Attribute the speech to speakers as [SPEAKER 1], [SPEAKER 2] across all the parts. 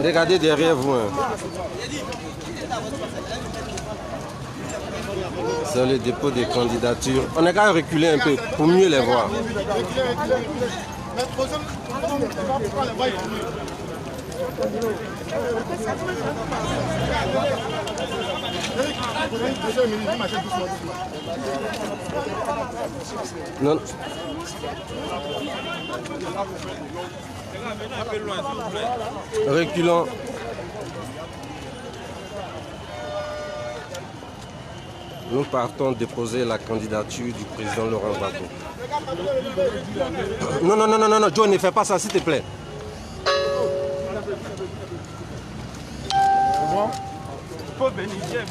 [SPEAKER 1] Regardez derrière vous. Hein. C'est le dépôt des candidatures. On a qu'à reculer un peu pour mieux les voir. Non. Reculons. Nous partons déposer la candidature du président Laurent Gbagbo. Non, Joe, ne fais pas ça, s'il te plaît.
[SPEAKER 2] C'est bon?
[SPEAKER 3] Faut venir, viens.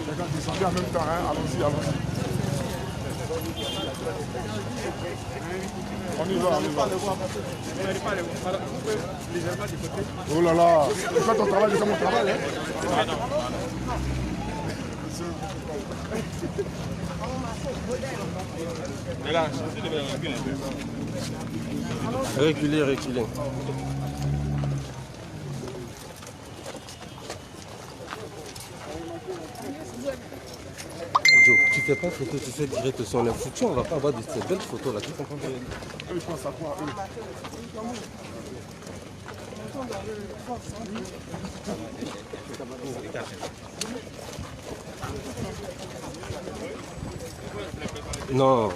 [SPEAKER 2] D'accord, descendez en même temps, hein. Allons-y. On y va. Oh là là, fais ton travail, je fais mon travail. Hein.
[SPEAKER 1] Reculez. Joe, tu fais pas photo, tu fais direct sur les foutus, on va pas avoir de ces belles photos là, tu comprends?
[SPEAKER 2] Je pense à quoi,
[SPEAKER 1] Non.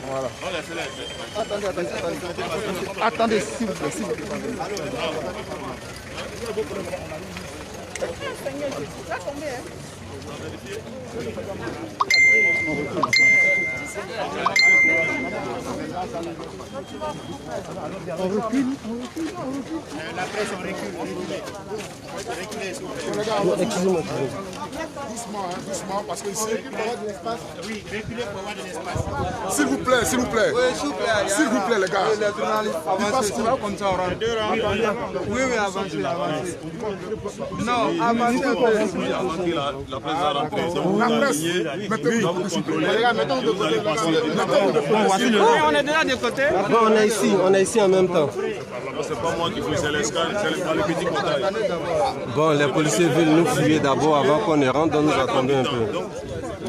[SPEAKER 2] Voilà. Attendez, s'il vous plaît. On recule.
[SPEAKER 4] La presse, on recule.
[SPEAKER 1] Excusez-moi.
[SPEAKER 2] Doucement, parce que ici...
[SPEAKER 4] Oui, reculez pour avoir de l'espace.
[SPEAKER 2] S'il vous plaît.
[SPEAKER 4] Oui, s'il vous plaît,
[SPEAKER 2] Les gars.
[SPEAKER 4] avancez. Ça va comme ça, on rentre. Oui, avancez. Non, avancez un peu.
[SPEAKER 5] La presse a rentré. Donc vous alignez, vous contrôlez.
[SPEAKER 4] Mettons de côté. Oui, on est déjà de côté.
[SPEAKER 1] Bon, on est ici en même temps.
[SPEAKER 5] C'est pas moi qui fais, c'est l'escale, c'est le petit portail.
[SPEAKER 1] Bon, les policiers veulent nous fouiller d'abord avant qu'on ne rentre, donc nous attendons un peu.
[SPEAKER 5] Donc,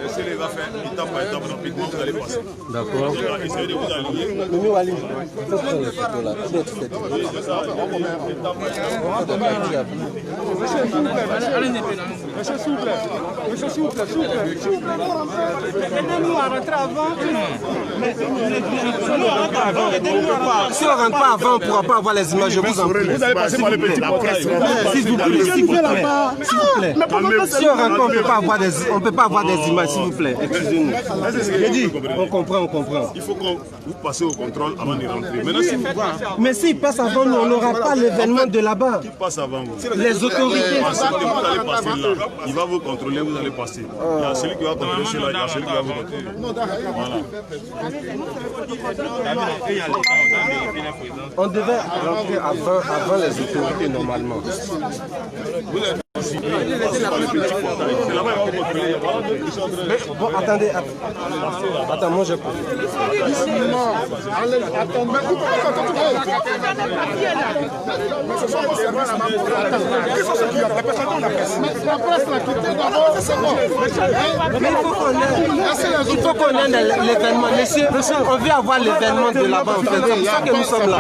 [SPEAKER 5] laissez les gars faire étape par étape, rapidement, vous allez passer.
[SPEAKER 1] D'accord.
[SPEAKER 5] Essayez de vous aligner.
[SPEAKER 1] Mimi Wali, il faut prendre les photos là.
[SPEAKER 4] Monsieur, s'il vous plaît. Aidez-nous à rentrer avant.
[SPEAKER 1] Si on ne rentre pas avant, on ne pourra pas avoir les images, je vous en prie.
[SPEAKER 2] Vous allez passer par le petit portail.
[SPEAKER 1] S'il vous plaît. Si on rentre pas, on ne peut pas avoir des images, s'il vous plaît. Excusez-nous. J'ai dit, on comprend.
[SPEAKER 5] Il faut que vous passez au contrôle avant de rentrer. Maintenant, si vous
[SPEAKER 1] Mais s'il passe avant nous, on n'aura pas l'événement de là-bas.
[SPEAKER 5] qui passe avant vous,
[SPEAKER 1] Les autorités.
[SPEAKER 5] ensuite, vous allez passer là. Il va vous contrôler, vous allez passer. Il y a celui qui va contrôler celui-là, il y a celui qui va vous contrôler. Voilà.
[SPEAKER 1] On devait rentrer avant les autorités normalement.
[SPEAKER 5] C'est là-bas, il va vous contrôler.
[SPEAKER 1] Bon, attendez. Attends, moi je peux. Mais il faut qu'on ait l'événement. Monsieur, on veut avoir l'événement de là-bas. C'est pour ça que nous sommes là.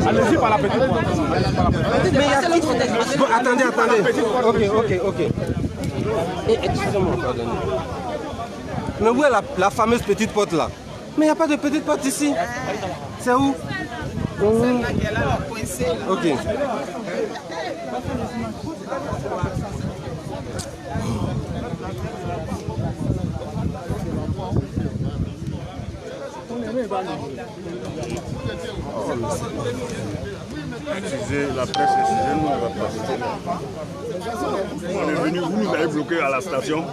[SPEAKER 2] Allez-y par la petite porte.
[SPEAKER 1] Mais il y a qui? Bon, attendez. Ok. Excusez-moi, pardonnez. Mais où est la fameuse petite porte là? Mais il n'y a pas de petite porte ici. C'est où? Ok.
[SPEAKER 5] Excusez la presse, excusez-nous, on va passer. On est venu, vous nous avez bloqué à la station.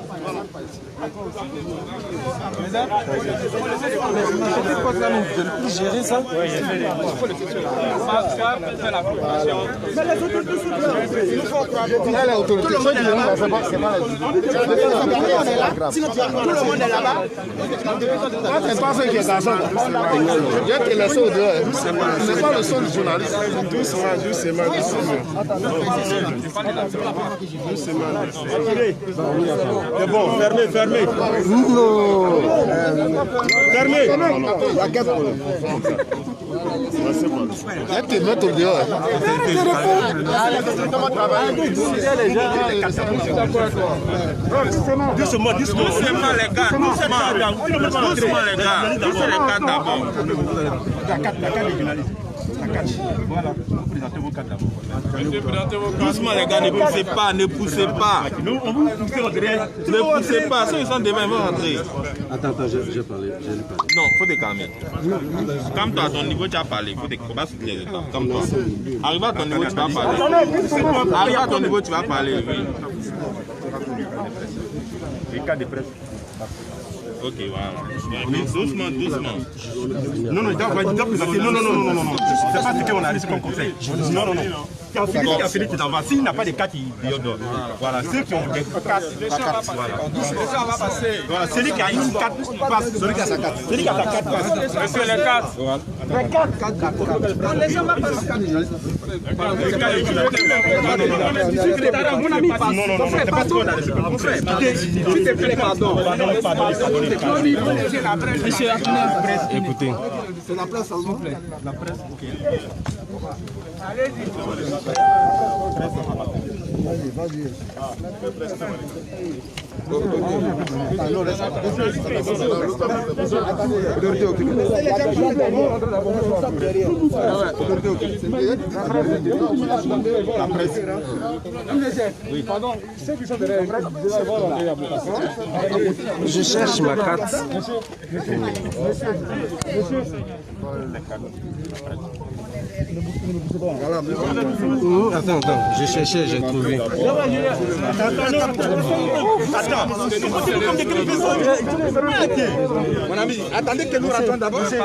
[SPEAKER 1] Gérer ça.
[SPEAKER 3] Oui, j'ai fait la promotion.
[SPEAKER 2] Mais les autres tous tout le monde est là-bas. C'est pas la sinon tout le monde est là-bas. C'est pas ce qui est garçon. J'ai te laissé au dehors. C'est pas le son du journaliste. Doucement.
[SPEAKER 5] C'est bon, fermez.
[SPEAKER 1] Non.
[SPEAKER 5] Fermez.
[SPEAKER 2] La caisse. Je vais te mettre au dehors.
[SPEAKER 5] Doucement les gars. Doucement les gars d'abord.
[SPEAKER 4] La carte des journalistes. Voilà, vous présentez vos cartes d'abord.
[SPEAKER 5] Doucement les gars, ne poussez pas.
[SPEAKER 4] Non, on vous pousse derrière.
[SPEAKER 5] Ne poussez pas, ceux qui sont devant, ils vont rentrer.
[SPEAKER 1] Attends, j'ai parlé.
[SPEAKER 5] Non, faut te calmer. Calme-toi, à ton niveau, tu as parlé. Faut pas soutenir les temps. Calme-toi. Arrive à ton niveau, tu vas parler. Arrive à ton niveau, tu vas parler. Oui.
[SPEAKER 4] Les cartes de presse.
[SPEAKER 5] Ok, voilà. Doucement.
[SPEAKER 4] Non, il doit présenter. Non. C'est pas ce qu'on a laissé comme conseil. Non. Quand Philippe est en bas, s'il n'a pas de cartes, il donne. Voilà, ceux qui ont des cartes, voilà, celui qui a une carte passe. Celui qui a sa carte. Celui qui a sa carte passe.
[SPEAKER 3] Monsieur, les cartes.
[SPEAKER 2] Les cartes. Les gens ne passent pas les journalistes.
[SPEAKER 4] Mon ami passe. Non, c'est pas ce qu'on a laissé comme conseil. S'il te plaît, pardon.
[SPEAKER 1] Écoutez.
[SPEAKER 2] C'est la presse, s'il vous plaît.
[SPEAKER 4] La presse, ok.
[SPEAKER 2] Vas-y.
[SPEAKER 4] La presse.
[SPEAKER 2] Oui, pardon. Ceux qui sont derrière,
[SPEAKER 1] Je cherche ma carte. Attends, j'ai cherché, j'ai trouvé.
[SPEAKER 4] Mon ami, attendez que nous rentrons d'abord.
[SPEAKER 3] C'est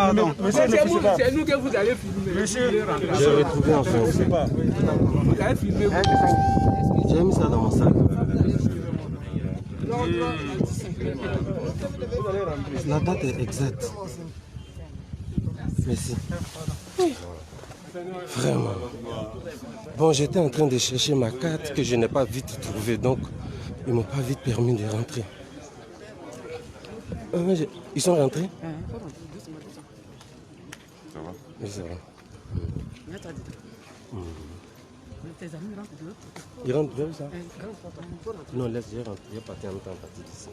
[SPEAKER 3] nous que vous allez filmer.
[SPEAKER 1] J'ai retrouvé enfin.
[SPEAKER 3] Vous allez filmer.
[SPEAKER 1] J'ai mis ça dans mon sac. La date est exacte. Merci. Vraiment. Bon, j'étais en train de chercher ma carte que je n'ai pas vite trouvée, donc ils ne m'ont pas vite permis de rentrer. Ils sont rentrés? Ça va? Oui, ça va.
[SPEAKER 6] Tes amis rentrent de l'autre côté.
[SPEAKER 1] Ils rentrent vers ça? Non, laisse, j'ai rentré. Il est parti en même temps, parti d'ici.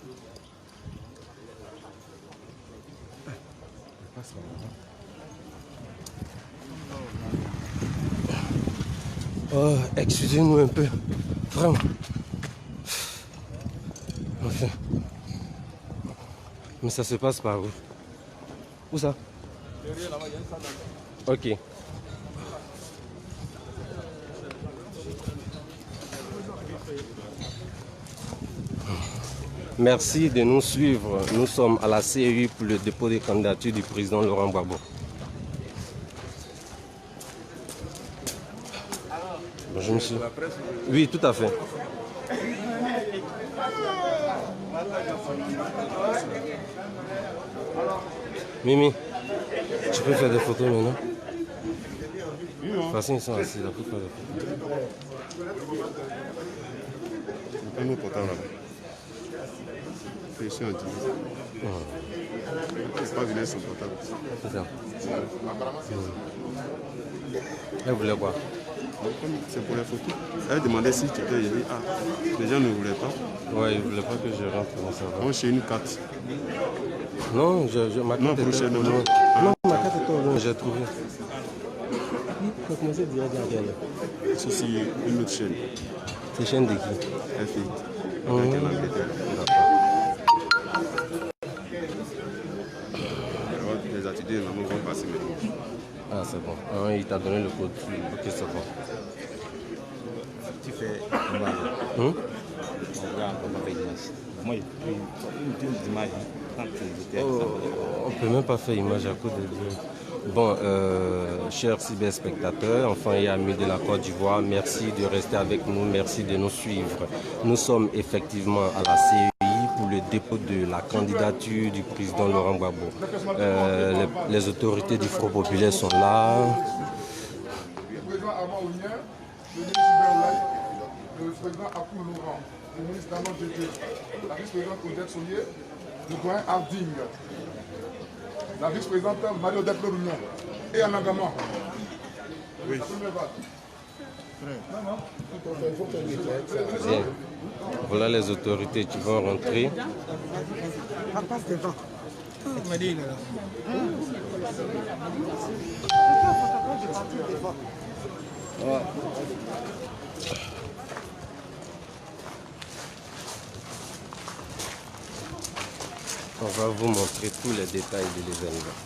[SPEAKER 1] Oh, excusez-nous un peu. Vraiment. Enfin. Mais ça se passe par où? Où ça? Ok. Merci de nous suivre. Nous sommes à la CEI pour le dépôt des candidatures du président Laurent Gbagbo. Bonjour monsieur. Oui, tout à fait. Mimi, tu peux faire des photos maintenant? De toute façon, ils sont assis là pour faire des photos.
[SPEAKER 5] Un autre portable là-bas. Je suis en direct. Je ne sais pas venir sur le portable.
[SPEAKER 1] C'est ça. Elle voulait quoi?
[SPEAKER 5] C'est pour les photos. Elle demandait si tu étais. J'ai dit, ah, les gens ne voulaient pas.
[SPEAKER 1] Ouais, ils ne voulaient pas que je rentre dans ça.
[SPEAKER 5] Moi, j'ai une carte.
[SPEAKER 1] Non, ma carte
[SPEAKER 5] Non,
[SPEAKER 1] était
[SPEAKER 5] prochainement.
[SPEAKER 1] au loin. Non, ma carte était au loin, j'ai trouvé. Tu as commencé direct derrière.
[SPEAKER 5] Ceci, une autre chaîne.
[SPEAKER 1] C'est chaîne de qui?
[SPEAKER 5] F8. Avec un Angleterre. Les étudiants vont passer maintenant.
[SPEAKER 1] Ah, c'est bon. Ah, il t'a donné le code. Ok, c'est bon.
[SPEAKER 5] tu fais image. On regarde comment faire image. Moi, une image.
[SPEAKER 1] On ne peut même pas faire image à cause de Dieu. Bon, chers cyberspectateurs, enfants et amis de la Côte d'Ivoire, merci de rester avec nous, merci de nous suivre. Nous sommes effectivement à la CEI pour le dépôt de la candidature du président Laurent Gbagbo. Les autorités du Front populaire sont là.
[SPEAKER 2] Le président Armand Ounien, le ministre Hubert, le président Akou Laurent, le ministre Damon Djedje, la vice-présidente Odette Soulier, le doyen Harding, la vice-présidente Marie-Odette Lorugnon et en engagement. Oui.
[SPEAKER 1] Bien. Voilà les autorités qui vont rentrer.
[SPEAKER 6] Passe devant.
[SPEAKER 1] On va vous montrer tous les détails de l'événement.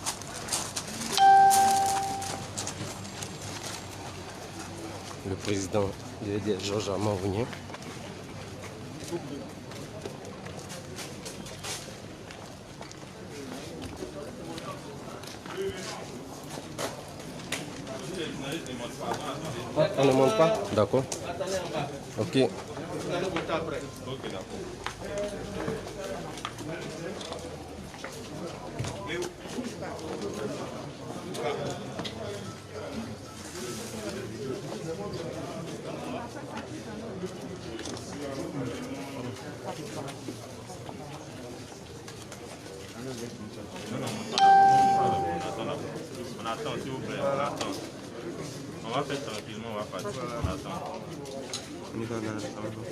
[SPEAKER 1] Le président de l'EDS, Georges Armand Ounien. On ne monte pas? D'accord. Ok.
[SPEAKER 5] On attend, s'il vous plaît, on attend. On va faire tranquillement, on va partir, on attend.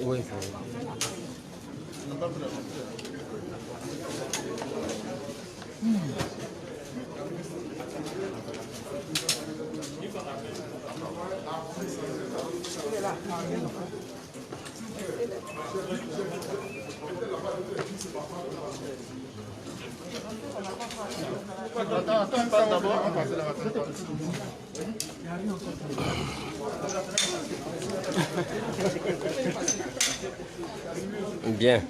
[SPEAKER 1] Oui.
[SPEAKER 2] Attends d'abord, on va passer là.
[SPEAKER 1] Bien.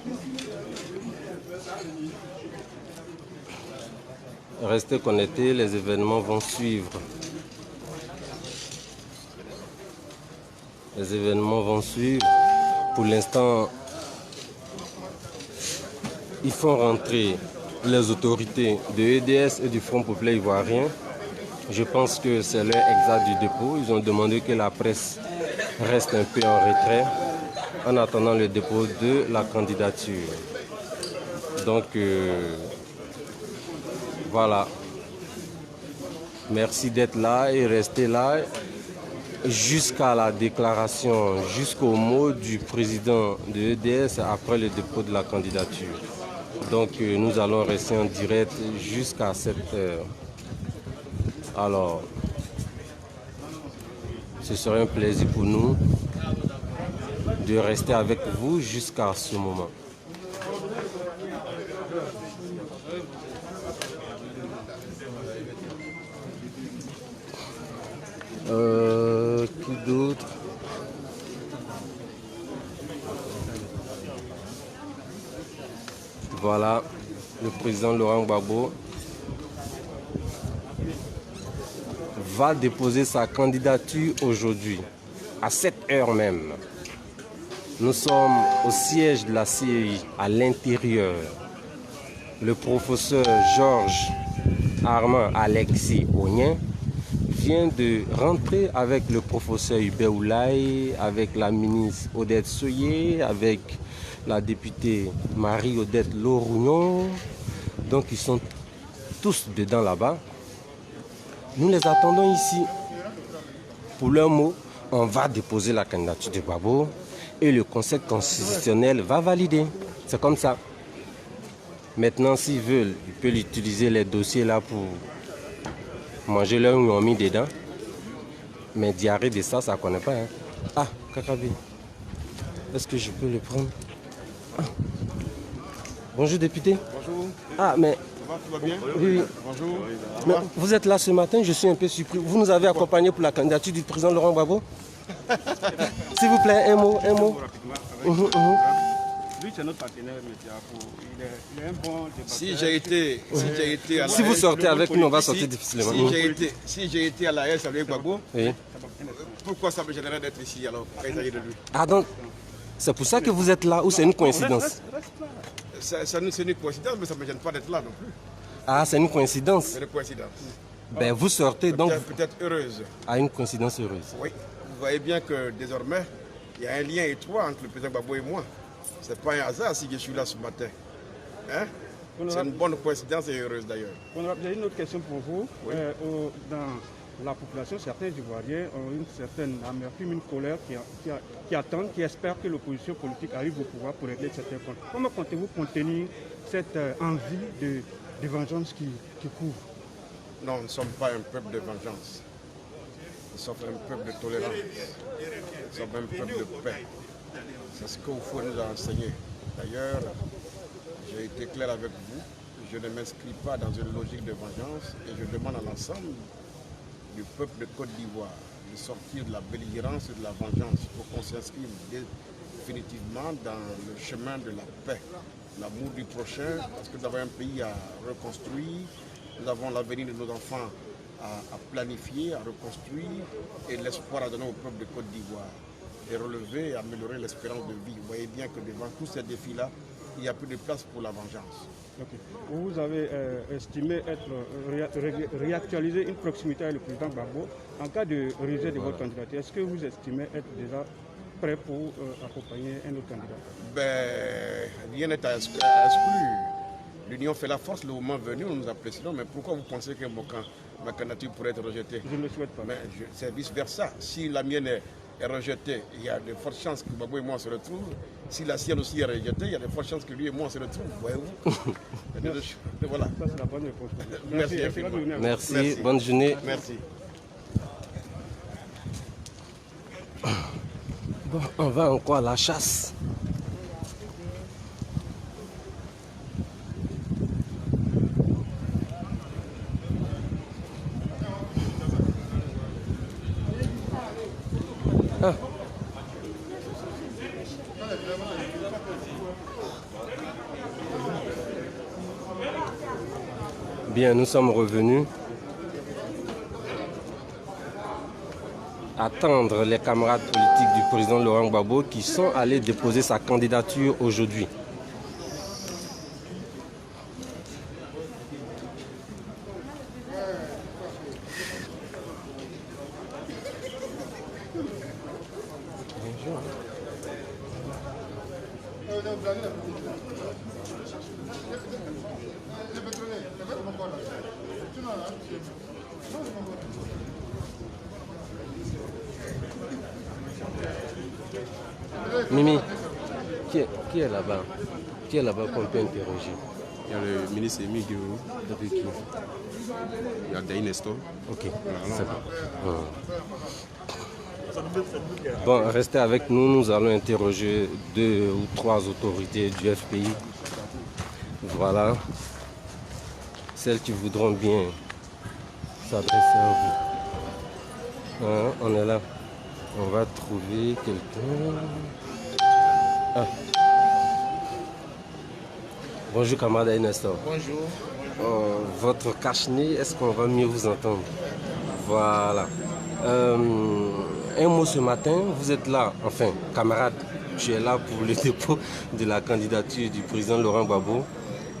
[SPEAKER 1] Restez connectés, les événements vont suivre. Les événements vont suivre. Pour l'instant, ils font rentrer les autorités de l'EDS et du Front populaire ivoirien. Je pense que c'est l'heure exacte du dépôt. Ils ont demandé que la presse reste un peu en retrait en attendant le dépôt de la candidature. Donc, voilà. Merci d'être là et rester là jusqu'à la déclaration, jusqu'au mot du président de l'EDS après le dépôt de la candidature. Donc, nous allons rester en direct jusqu'à cette heure. Alors, ce serait un plaisir pour nous de rester avec vous jusqu'à ce moment. Qui d'autre? Voilà, le président Laurent Gbagbo va déposer sa candidature aujourd'hui, à 7 heures même. Nous sommes au siège de la CEI, à l'intérieur. Le professeur Georges Armand Alexis Ounien vient de rentrer avec le professeur Hubert Oulaye, avec la ministre Odette Soulier, avec la députée Marie-Odette Lorugnon. Donc ils sont tous dedans là-bas. Nous les attendons ici. Pour leur mot, on va déposer la candidature de Gbagbo et le Conseil constitutionnel va valider. C'est comme ça. Maintenant, s'ils veulent, ils peuvent utiliser les dossiers là pour manger leur mis dedans. Mais diarrhée de ça, ça ne connaît pas. Hein. Ah, Kakabi. Est-ce que je peux le prendre? Ah. Bonjour, député.
[SPEAKER 2] Bonjour.
[SPEAKER 1] Ah, mais...
[SPEAKER 2] Ça va bien?
[SPEAKER 1] Oui.
[SPEAKER 2] Bonjour.
[SPEAKER 1] Mais vous êtes là ce matin, je suis un peu surpris. Vous nous avez accompagné pour la candidature du président Laurent Gbagbo? S'il vous plaît, un mot.
[SPEAKER 4] Lui, c'est notre partenaire, M. Diafo. Il est un bon débatteur.
[SPEAKER 1] Si vous sortez avec nous, on va sortir difficilement.
[SPEAKER 2] Si j'ai été à la S avec Gbagbo,
[SPEAKER 1] Oui.
[SPEAKER 2] pourquoi ça me gênerait d'être ici alors quand il s'agit de lui?
[SPEAKER 1] Ah donc, c'est pour ça que vous êtes là ou c'est une coïncidence?
[SPEAKER 2] C'est une coïncidence, mais ça ne me gêne pas d'être là non plus.
[SPEAKER 1] Ah, c'est une coïncidence.
[SPEAKER 2] C'est une coïncidence.
[SPEAKER 1] Ben, vous sortez donc
[SPEAKER 2] Peut-être heureuse.
[SPEAKER 1] à une coïncidence heureuse.
[SPEAKER 2] Oui. Vous voyez bien que désormais, il y a un lien étroit entre le président Gbagbo et moi. Ce n'est pas un hasard si je suis là ce matin. Hein? C'est une bonne coïncidence et heureuse d'ailleurs.
[SPEAKER 3] J'ai une autre question pour vous. Oui. Dans la population, certains Ivoiriens ont une certaine amertume, une colère qui attendent, qui espèrent que l'opposition politique arrive au pouvoir pour régler certains comptes. Comment comptez-vous contenir cette envie de vengeance qui couvre?
[SPEAKER 2] Non, nous ne sommes pas un peuple de vengeance. Nous sommes un peuple de tolérance. Nous sommes un peuple de paix. C'est ce que Oufou nous a enseigné. D'ailleurs, j'ai été clair avec vous. Je ne m'inscris pas dans une logique de vengeance et je demande à l'ensemble du peuple de Côte d'Ivoire de sortir de la belligérance et de la vengeance pour qu'on s'inscrive définitivement dans le chemin de la paix, l'amour du prochain, parce que nous avons un pays à reconstruire, nous avons l'avenir de nos enfants à planifier, à reconstruire et l'espoir à donner au peuple de Côte d'Ivoire. Et relever et améliorer l'espérance de vie. Vous voyez bien que devant tous ces défis-là, il n'y a plus de place pour la vengeance.
[SPEAKER 3] Okay. Vous avez estimé réactualiser une proximité avec le président Gbagbo. En cas de rejet de votre candidature, est-ce que vous estimez être déjà prêt pour accompagner un autre candidat?
[SPEAKER 2] Ben, rien n'est à exclure. L'union fait la force, le moment venu, nous nous apprécions. Mais pourquoi vous pensez que ma candidature pourrait être rejetée?
[SPEAKER 3] Je ne le souhaite pas.
[SPEAKER 2] C'est vice-versa. Si la mienne est rejetée, il y a de fortes chances que Gbagbo et moi se retrouvent. Si la sienne aussi est rejetée, il y a de fortes chances que lui et moi se retrouvent. Voyez-vous? Voilà.
[SPEAKER 3] Ça, c'est la bonne réponse.
[SPEAKER 2] Merci.
[SPEAKER 1] Merci. Bonne journée.
[SPEAKER 2] Merci.
[SPEAKER 1] Bon, on va encore à la chasse. Ah. Bien, nous sommes revenus. Attendre les camarades politiques du président Laurent Gbagbo qui sont allés déposer sa candidature aujourd'hui. Mimi, qui est là-bas? Qui est là-bas qu'on peut interroger?
[SPEAKER 7] Il y a le ministre Émile Guérou.
[SPEAKER 1] Avec qui?
[SPEAKER 7] Il y a Daï Nestor.
[SPEAKER 1] Ok, c'est bon. Bon, restez avec nous, nous allons interroger 2 ou 3 autorités du FPI. Voilà. Celles qui voudront bien s'adresser à vous. Hein, on est là. On va trouver quelqu'un. Ah. Bonjour camarade Nestor.
[SPEAKER 8] Bonjour.
[SPEAKER 1] Votre cache-nez, est-ce qu'on va mieux vous entendre? Voilà. Un mot ce matin, vous êtes là, enfin camarade, tu es là pour le dépôt de la candidature du président Laurent Gbagbo.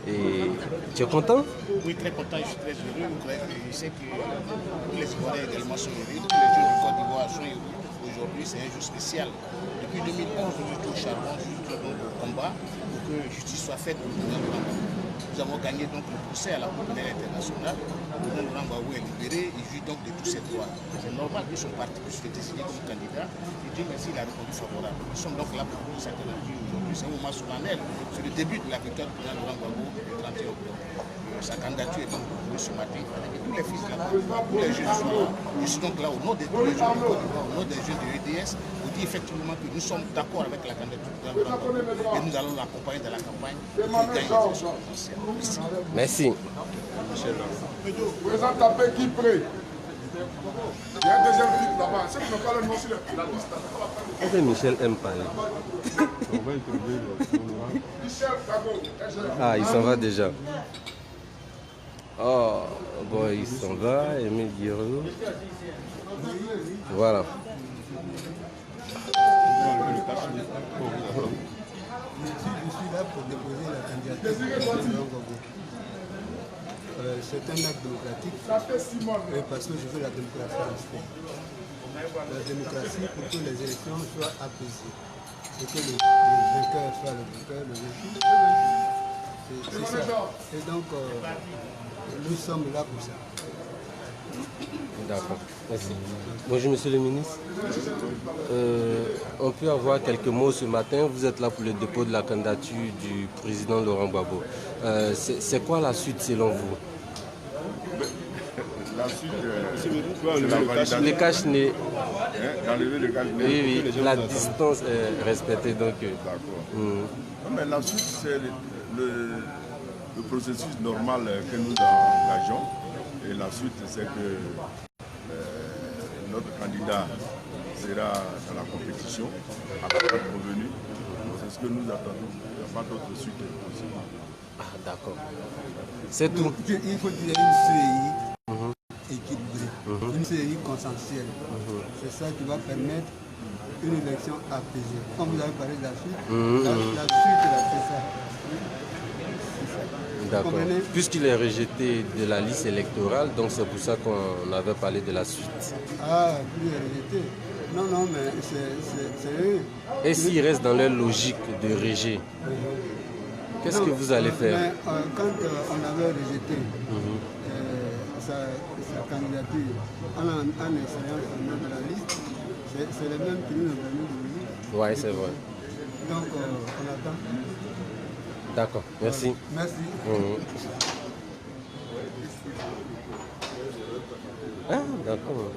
[SPEAKER 1] Et tu es content?
[SPEAKER 8] Oui, très content, je suis très heureux. Je sais que tous les Ivoiriens également sont heureux, tous les jeunes du Côte d'Ivoire sont heureux. Aujourd'hui, c'est un jour spécial. Depuis 2011, nous étions au charbon, nous étions au combat pour que justice soit faite pour le président Laurent Gbagbo. Nous avons gagné donc le procès à la Cour pénale internationale. Le président Laurent Gbagbo est libéré, il jouit donc de tous ses droits. C'est normal que son parti puisse le désigner comme candidat. Et Dieu merci, il a répondu favorable. Nous sommes donc là pour sa candidature aujourd'hui. C'est un moment solennel. C'est le début de la victoire du président Laurent Gbagbo le 31 octobre. Sa candidature est donc proposée ce matin. Et tous les fils de la Côte d'Ivoire, tous les jeunes sont là. Je suis donc là au nom de tous les jeunes de Côte d'Ivoire, au nom des jeunes de l'EDS, pour dire effectivement que nous sommes d'accord avec la candidature du président Laurent Gbagbo et nous allons l'accompagner dans la campagne pour qu'il gagne les élections présidentielles.
[SPEAKER 1] Merci.
[SPEAKER 2] Michel. Président Tapé qui prête. Il y a un deuxième truc là-bas. Ceux qui n'ont pas le nom sur la liste.
[SPEAKER 1] Est-ce que Michel aime parler? Ah, il s'en va déjà. Oh, bon, il s'en va. Émile Guiraud. Voilà.
[SPEAKER 6] Je suis là pour déposer la candidature de Laurent Gbagbo. C'est un acte démocratique parce que je veux la démocratie rester. La démocratie pour que les élections soient apaisées et que le vainqueur soit le vainqueur, le vaincu. C'est ça. Et donc, nous sommes là pour ça.
[SPEAKER 1] D'accord, merci. Bonjour Monsieur le ministre. On peut avoir quelques mots ce matin. Vous êtes là pour le dépôt de la candidature du président Laurent Gbagbo. C'est quoi la suite selon vous?
[SPEAKER 2] La suite, c'est la validation.
[SPEAKER 1] Le cache-nez.
[SPEAKER 2] D'enlever le cache-nez.
[SPEAKER 1] Oui, oui, la distance est respectée.
[SPEAKER 2] D'accord. Mais la suite, c'est le processus normal que nous engageons. Et la suite, c'est que notre candidat sera dans la compétition à la date convenue. C'est ce que nous attendons. Il n'y a pas d'autre suite possible.
[SPEAKER 1] Ah, d'accord. C'est tout.
[SPEAKER 6] Il faut dire une CEI équilibrée, une CEI consensuelle. C'est ça qui va permettre une élection apaisée. Quand vous avez parlé de la suite, la suite, c'est ça.
[SPEAKER 1] D'accord. Puisqu'il est rejeté de la liste électorale, donc c'est pour ça qu'on avait parlé de la suite.
[SPEAKER 6] Ah, plus rejeté. Non, non, mais c'est eux.
[SPEAKER 1] Et s'il reste dans leur logique de rejet, qu'est-ce que vous allez faire?
[SPEAKER 6] Mais, quand on avait rejeté sa candidature en essayant de mettre la liste, c'est les mêmes qui nous ont donné de lui.
[SPEAKER 1] Oui, c'est vrai.
[SPEAKER 6] Donc, on attend.
[SPEAKER 1] D'accord, merci.
[SPEAKER 6] Merci.
[SPEAKER 1] Ah, d'accord.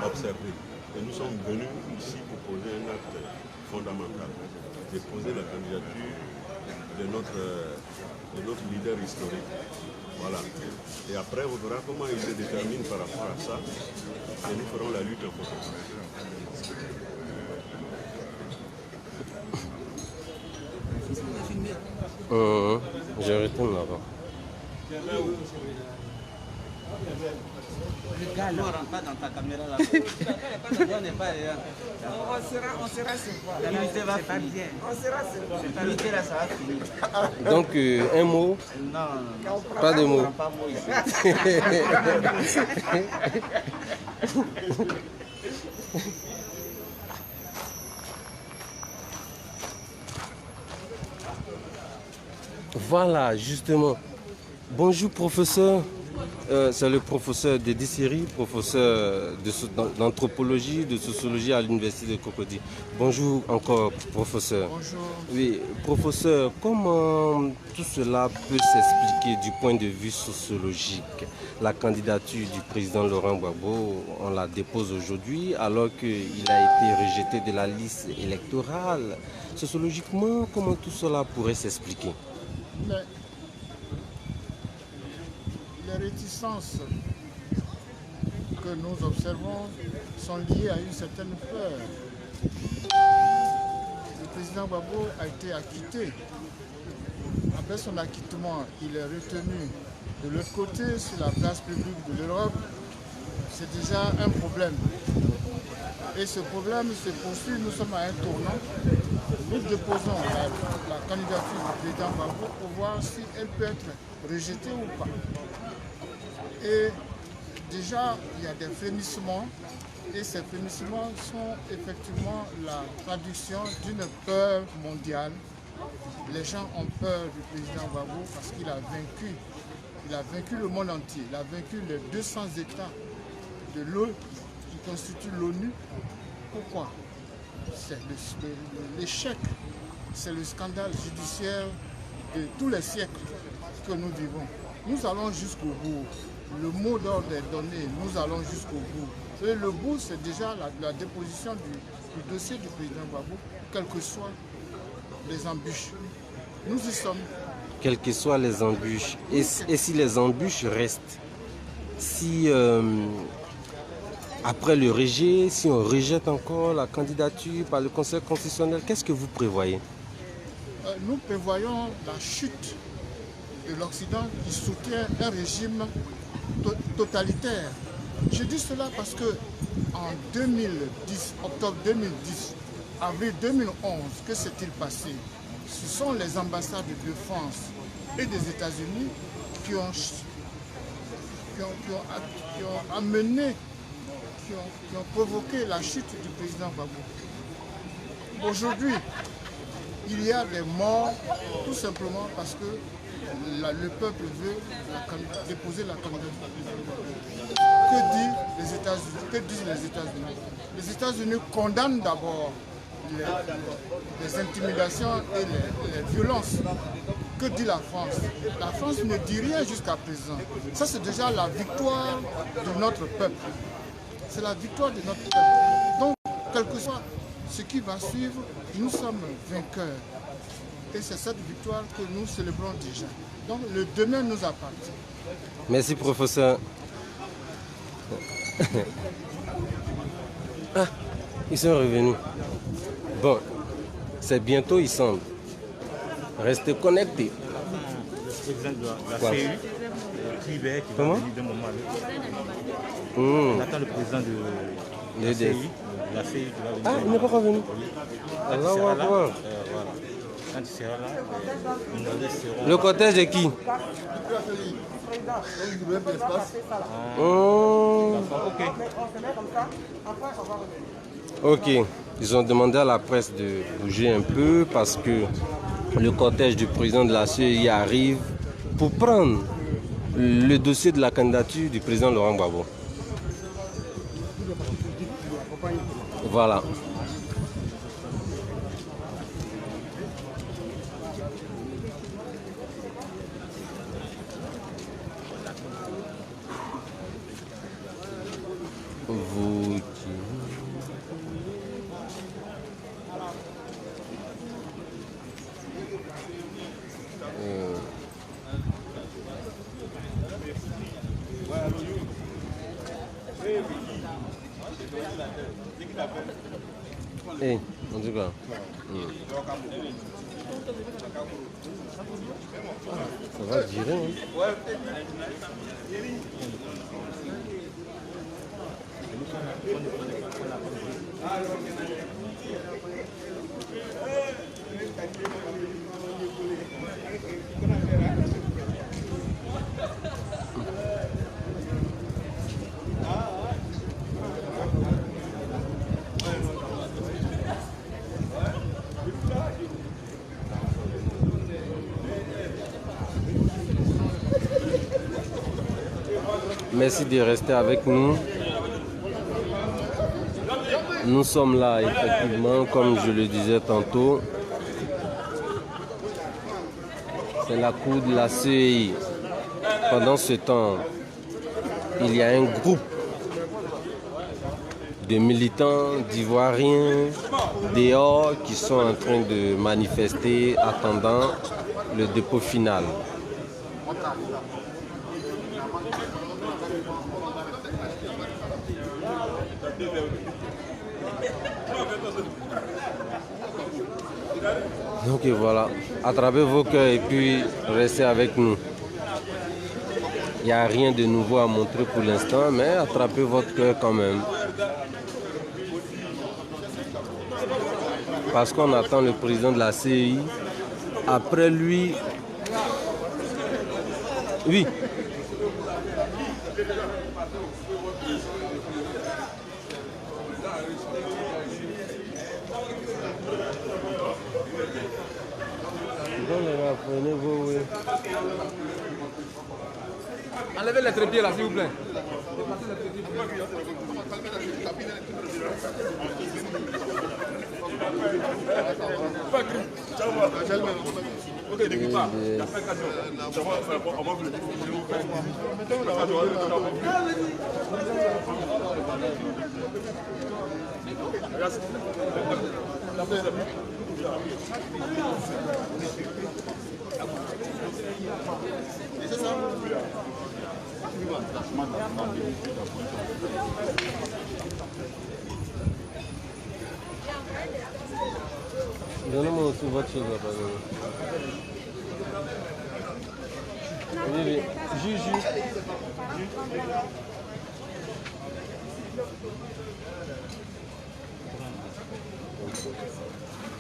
[SPEAKER 9] Observer. Et nous sommes venus ici pour poser un acte fondamental, déposer la candidature de notre leader historique. Voilà. Et après, on verra comment il se détermine par rapport à ça. Et nous ferons la lutte en conséquence.
[SPEAKER 1] Je retourne là-bas.
[SPEAKER 10] Le gars, ne rentre pas dans ta caméra là. On sera sur quoi? La vérité va finir. On sera sur quoi? La vérité là, ça va finir.
[SPEAKER 1] Donc, un mot?
[SPEAKER 10] Non,
[SPEAKER 1] pas de mots.
[SPEAKER 10] pas mot ici.
[SPEAKER 1] Voilà, justement. Bonjour, professeur. C'est le professeur de Dissiri, professeur d'anthropologie, de sociologie à l'université de Cocody. Bonjour encore, professeur.
[SPEAKER 8] Bonjour.
[SPEAKER 1] Oui, professeur, comment tout cela peut s'expliquer du point de vue sociologique? La candidature du président Laurent Gbagbo, on la dépose aujourd'hui alors qu'il a été rejeté de la liste électorale. Sociologiquement, comment tout cela pourrait s'expliquer?
[SPEAKER 8] Mais les réticences que nous observons sont liées à une certaine peur. Le président Gbagbo a été acquitté. Après son acquittement, il est retenu de l'autre côté sur la place publique de l'Europe. C'est déjà un problème. Et ce problème se poursuit, nous sommes à un tournant. Nous déposons la candidature du président Gbagbo pour voir si elle peut être rejetée ou pas. Et déjà, il y a des frémissements, et ces frémissements sont effectivement la traduction d'une peur mondiale. Les gens ont peur du président Gbagbo parce qu'il a vaincu. Il a vaincu le monde entier. Il a vaincu les 200 États de l'ONU qui constituent l'ONU. Pourquoi? C'est l'échec, c'est le scandale judiciaire de tous les siècles que nous vivons. Nous allons jusqu'au bout. Le mot d'ordre est donné, nous allons jusqu'au bout. Et le bout, c'est déjà la déposition du dossier du président Gbagbo, quelles que soient les embûches. Nous y sommes.
[SPEAKER 1] quelles que soient les embûches. Et si les embûches restent, si après le rejet, si on rejette encore la candidature par le Conseil constitutionnel, qu'est-ce que vous prévoyez?
[SPEAKER 2] Nous prévoyons la chute de l'Occident qui soutient un régime totalitaire. Je dis cela parce que en 2010, octobre 2010, avril 2011, que s'est-il passé? Ce sont les ambassades de France et des États-Unis qui ont amené, qui ont provoqué la chute du président Gbagbo. Aujourd'hui, il y a des morts tout simplement parce que le peuple veut déposer la candidature. Que disent les États-Unis? Les États-Unis condamnent d'abord les intimidations et les violences. Que dit la France? La France ne dit rien jusqu'à présent. Ça, c'est déjà la victoire de notre peuple. C'est la victoire de notre peuple. Donc, quel que soit ce qui va suivre, nous sommes vainqueurs. Et c'est cette victoire que nous célébrons déjà. Donc, le demain nous appartient.
[SPEAKER 1] Merci, professeur. Ah, ils sont revenus. Bon, c'est bientôt, il semble. Restez connectés.
[SPEAKER 11] Le président de la CEI, qui va
[SPEAKER 1] comment
[SPEAKER 11] venir d'un moment à l'autre. On attend le président de la CEI. La CEI qui va venir.
[SPEAKER 1] Ah, il n'est pas revenu.
[SPEAKER 11] Allah
[SPEAKER 1] va voir.
[SPEAKER 11] Quand il sera là, nous serons...
[SPEAKER 1] Le cortège de qui? Ok, ils ont demandé à la presse de bouger un peu parce que le cortège du président de la CEI arrive pour prendre le dossier de la candidature du président Laurent Gbagbo. Voilà. Vous hey, en tout cas. Ça va durer, hein? Merci de rester avec nous. Nous sommes là, effectivement, comme je le disais tantôt. C'est la cour de la CEI. Pendant ce temps, il y a un groupe de militants d'Ivoiriens dehors qui sont en train de manifester, attendant le dépôt final. Donc voilà, attrapez vos cœurs et puis restez avec nous. Il n'y a rien de nouveau à montrer pour l'instant, mais attrapez votre cœur quand même. Parce qu'on attend le président de la CEI. Après lui, oui. Prenez-vous, oui.
[SPEAKER 12] Enlevez les trépieds là, s'il vous plaît.
[SPEAKER 1] Donnez-moi aussi votre chose là, pardon. Oui. Jus.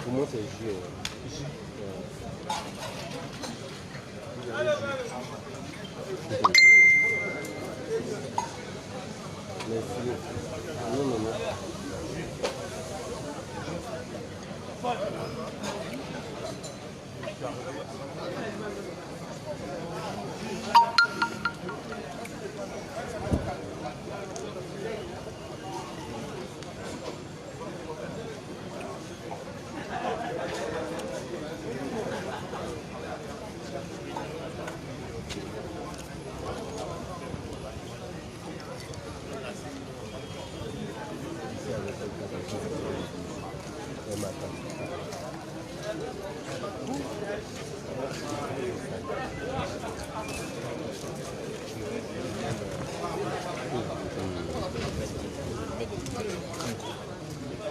[SPEAKER 1] Pour moi, c'est jus. Merci. Non.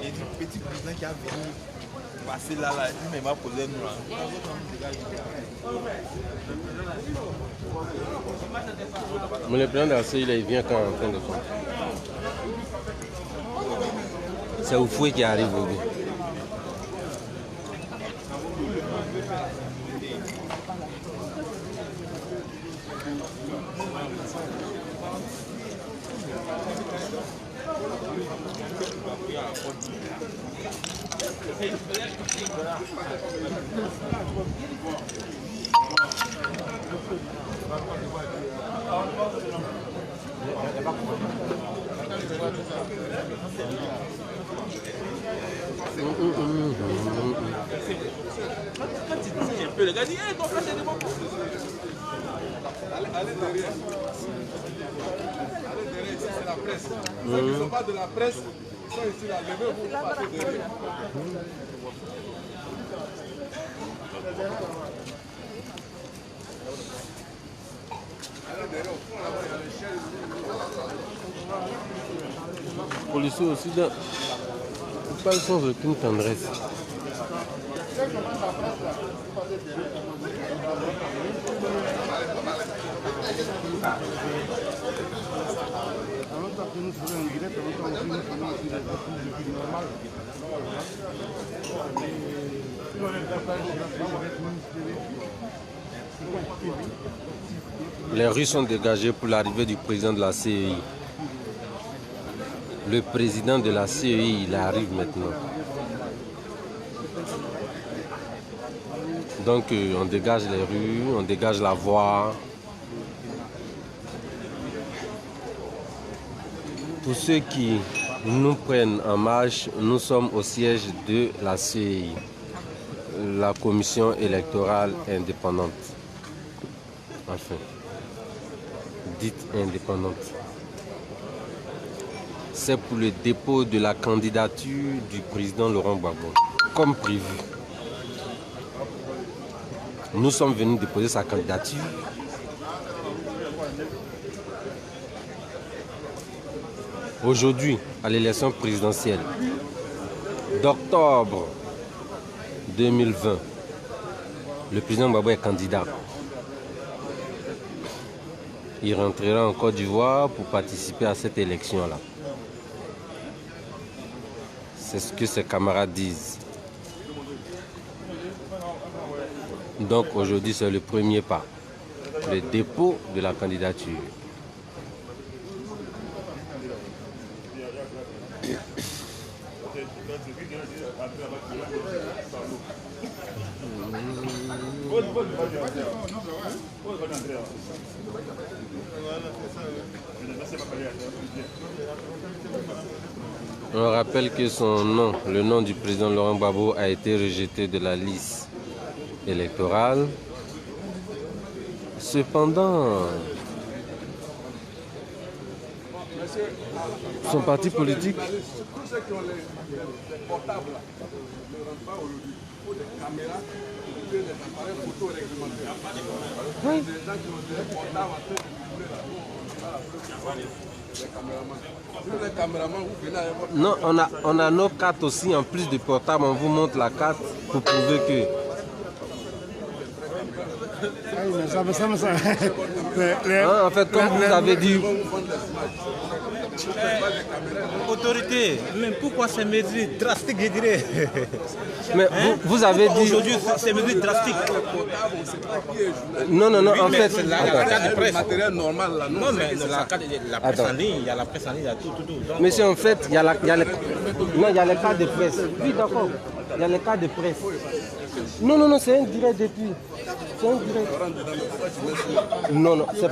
[SPEAKER 5] Il y a du petit président qui a venu passer là, il m'a posé nous là.
[SPEAKER 1] Mais le président de la CEI, il vient quand en train de faire. C'est Oufoué qui arrive au bout.
[SPEAKER 5] Le gars dit, hey, ton frère, c'est des bons.
[SPEAKER 12] Allez derrière. Allez derrière, ici c'est la presse. Ceux qui ne sont pas de la presse, ils sont ici là. Levez-vous, passez derrière. Allez derrière, au fond là-bas, il y a les chaises.
[SPEAKER 1] Les policiers aussi, là, ils parlent sans aucune tendresse. Les rues sont dégagées pour l'arrivée du président de la CEI. Le président de la CEI, il arrive maintenant. Donc on dégage les rues, on dégage la voie. Pour ceux qui nous prennent en marche, nous sommes au siège de la CEI, la commission électorale indépendante. Enfin, dite indépendante. C'est pour le dépôt de la candidature du président Laurent Gbagbo, comme prévu. Nous sommes venus déposer sa candidature. Aujourd'hui, à l'élection présidentielle d'octobre 2020, le président Gbagbo est candidat. Il rentrera en Côte d'Ivoire pour participer à cette élection-là. C'est ce que ses camarades disent. Donc aujourd'hui, c'est le premier pas, le dépôt de la candidature. On rappelle que son nom, le nom du président Laurent Gbagbo, a été rejeté de la liste électorale. Cependant, son parti politique
[SPEAKER 12] Tous ceux qui ont les portables là, ne rentrent pas aujourd'hui. Il faut des caméras, des appareils photo réglementaires.
[SPEAKER 1] Oui.
[SPEAKER 12] Des gens qui ont des portables en train de là. Les caméramans, vous venez avec votre...
[SPEAKER 1] Non, on a nos cartes aussi, en plus du portable, on vous montre la carte pour prouver que... En fait, comme vous avez dit...
[SPEAKER 11] Autorité, mais pourquoi ces mesures drastiques, je dirais?
[SPEAKER 1] Mais vous avez dit...
[SPEAKER 11] Aujourd'hui, ces mesures drastiques.
[SPEAKER 1] Non, en fait...
[SPEAKER 11] C'est la carte de presse.
[SPEAKER 12] Matériel normal, là.
[SPEAKER 11] Non, mais la presse en ligne, il y a la presse en ligne, il y a tout. Donc,
[SPEAKER 1] monsieur, en fait, il y a les cartes de presse. Oui, d'accord. Il y a les cartes de presse. Non, c'est un direct depuis. C'est un direct. Non, c'est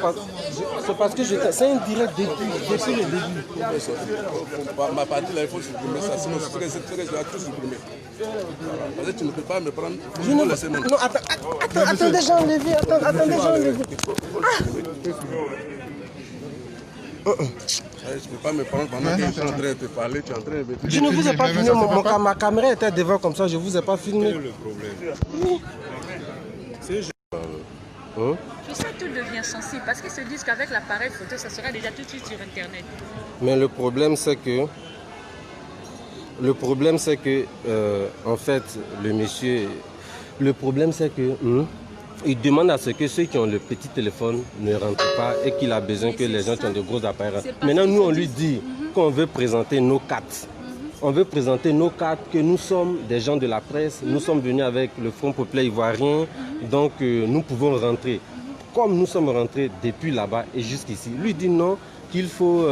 [SPEAKER 1] parce que c'est un direct depuis le début.
[SPEAKER 12] Ma partie là, il faut supprimer ça, sinon c'est très je vais tout supprimer. Parce que tu ne peux pas me prendre.
[SPEAKER 1] Non, attendez, j'ai enlevé. Attendez, j'ai enlevé.
[SPEAKER 12] Tu ne peux pas me prendre pendant que je suis en train de te parler, tu es en train de me...
[SPEAKER 1] Je ne vous ai pas filmé, ma caméra était devant comme ça, je ne vous ai pas filmé.
[SPEAKER 5] le problème?
[SPEAKER 13] Tout ça, tout devient sensible parce qu'ils se disent qu'avec l'appareil photo, ça sera déjà tout de suite sur Internet.
[SPEAKER 1] Mais le problème, c'est que... en fait, le monsieur... Le problème, c'est que... il demande à ce que ceux qui ont le petit téléphone ne rentrent pas et qu'il a besoin que les gens qui ont de gros appareils. Maintenant, nous, on lui dit qu'on veut présenter nos cartes. On veut présenter nos cartes, que nous sommes des gens de la presse. Nous sommes venus avec le Front populaire ivoirien, donc nous pouvons rentrer. Comme nous sommes rentrés depuis là-bas et jusqu'ici, lui dit non, qu'il faut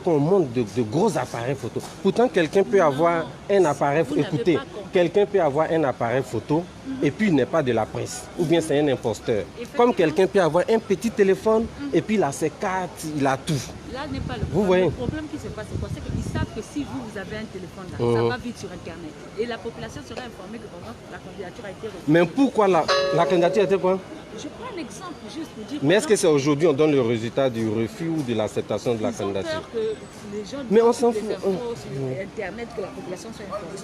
[SPEAKER 1] qu'on monte de gros appareils photo. Pourtant, quelqu'un peut avoir un appareil photo. Écoutez, quelqu'un peut avoir un appareil photo et puis il n'est pas de la presse. Ou bien c'est un imposteur. Comme quelqu'un peut avoir un petit téléphone et puis il a ses cartes, il a tout.
[SPEAKER 13] Là n'est pas le problème.
[SPEAKER 1] Vous voyez?
[SPEAKER 13] Le problème qui se passe, c'est qu'ils savent que si vous avez un téléphone là, ça va vite sur Internet. Et la population sera informée que vraiment la candidature a été retenue.
[SPEAKER 1] Mais pourquoi la candidature a été quoi?
[SPEAKER 13] Je prends un exemple juste pour dire...
[SPEAKER 1] Mais est-ce que c'est aujourd'hui on donne le résultat du refus ou de l'acceptation de la candidature?
[SPEAKER 13] Que les gens
[SPEAKER 1] mais on s'en fout.
[SPEAKER 13] Sur Internet, que la population soit informée.